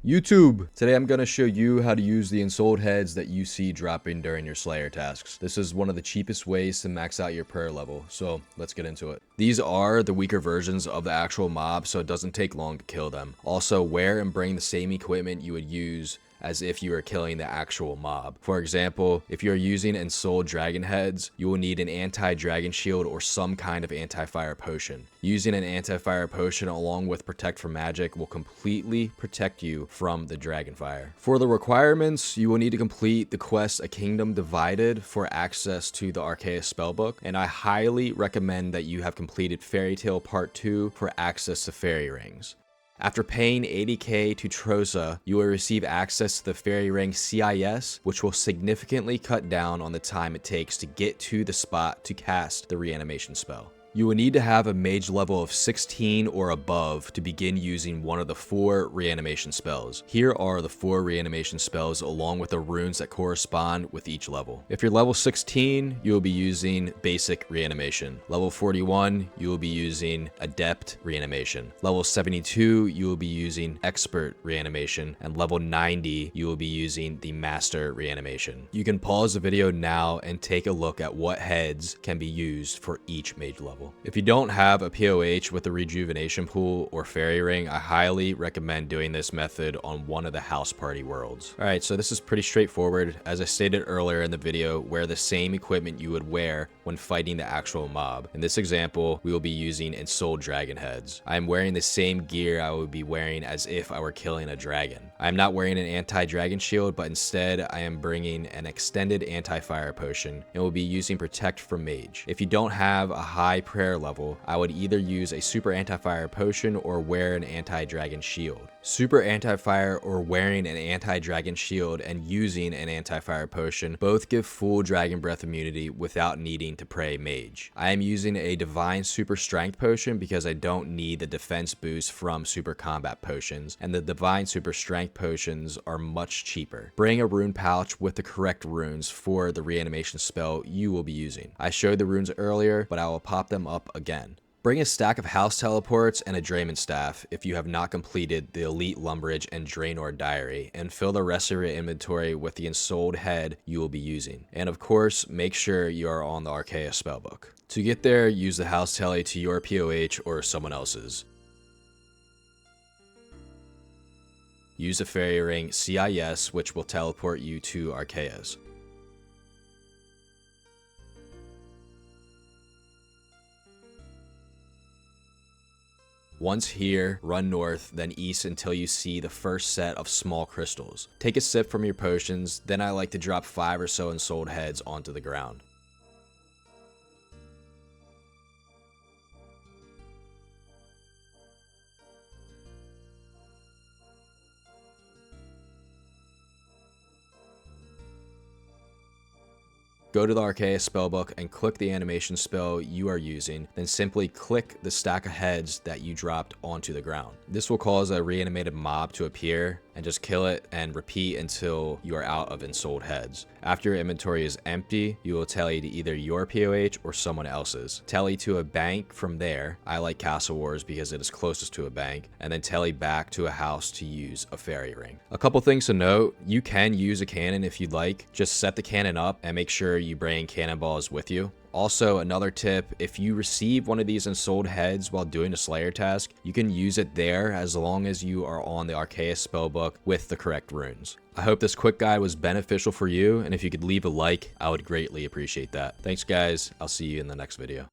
YouTube! Today I'm going to show you how to use the Ensouled Heads that you see dropping during your Slayer tasks. This is one of the cheapest ways to max out your prayer level, so let's get into it. These are the weaker versions of the actual mob, so it doesn't take long to kill them. Also, wear and bring the same equipment you would use as if you were killing the actual mob. For example, if you're using Ensouled Dragon Heads, you will need an anti-dragon shield or some kind of anti-fire potion. Using an anti-fire potion along with Protect from Magic will completely protect you from the dragon fire. For the requirements, you will need to complete the quest A Kingdom Divided for access to the Arceus spellbook, and I highly recommend that you have completed Fairy Tale Part 2 for access to fairy rings. After paying 80k to Troza, you will receive access to the fairy ring CIS, which will significantly cut down on the time it takes to get to the spot to cast the reanimation spell. You will need to have a mage level of 16 or above to begin using one of the 4 reanimation spells. Here are the 4 reanimation spells along with the runes that correspond with each level. If you're level 16, you will be using basic reanimation. Level 41, you will be using adept reanimation. Level 72, you will be using expert reanimation. And level 90, you will be using the master reanimation. You can pause the video now and take a look at what heads can be used for each mage level. If you don't have a POH with a rejuvenation pool or fairy ring, I highly recommend doing this method on one of the house party worlds. Alright, so this is pretty straightforward. As I stated earlier in the video, wear the same equipment you would wear when fighting the actual mob. In this example, we will be using Ensouled Dragon Heads. I am wearing the same gear I would be wearing as if I were killing a dragon. I am not wearing an anti-dragon shield, but instead I am bringing an extended anti-fire potion and will be using Protect from Mage. If you don't have a high prayer level, I would either use a super anti-fire potion or wear an anti-dragon shield. Super anti-fire or wearing an anti-dragon shield and using an anti-fire potion both give full dragon breath immunity without needing to pray mage. I am using a divine super strength potion because I don't need the defense boost from super combat potions, and the divine super strength potions are much cheaper. Bring a rune pouch with the correct runes for the reanimation spell you will be using. I showed the runes earlier, but I will pop them up again. Bring a stack of house teleports and a dramen staff if you have not completed the Elite Lumbridge and Draenor diary, and fill the rest of your inventory with the Ensouled Head you will be using. And of course, make sure you are on the Arceus spellbook. To get there, use the house tele to your POH or someone else's. Use the fairy ring CIS, which will teleport you to Arceus. Once here, run north, then east until you see the first set of small crystals. Take a sip from your potions, then I like to drop 5 or so Ensouled Heads onto the ground. Go to the Arceus spellbook and click the animation spell you are using, then simply click the stack of heads that you dropped onto the ground. This will cause a reanimated mob to appear, and just kill it and repeat until you are out of Ensouled Heads. After your inventory is empty, you will tally to either your POH or someone else's. Tally to a bank from there. I like Castle Wars because it is closest to a bank, and then tally back to a house to use a fairy ring. A couple things to note: you can use a cannon if you'd like. Just set the cannon up and make sure you bring cannonballs with you. Also, another tip, if you receive one of these Ensouled Heads while doing a Slayer task, you can use it there as long as you are on the Arceus spellbook with the correct runes. I hope this quick guide was beneficial for you, and if you could leave a like, I would greatly appreciate that. Thanks guys, I'll see you in the next video.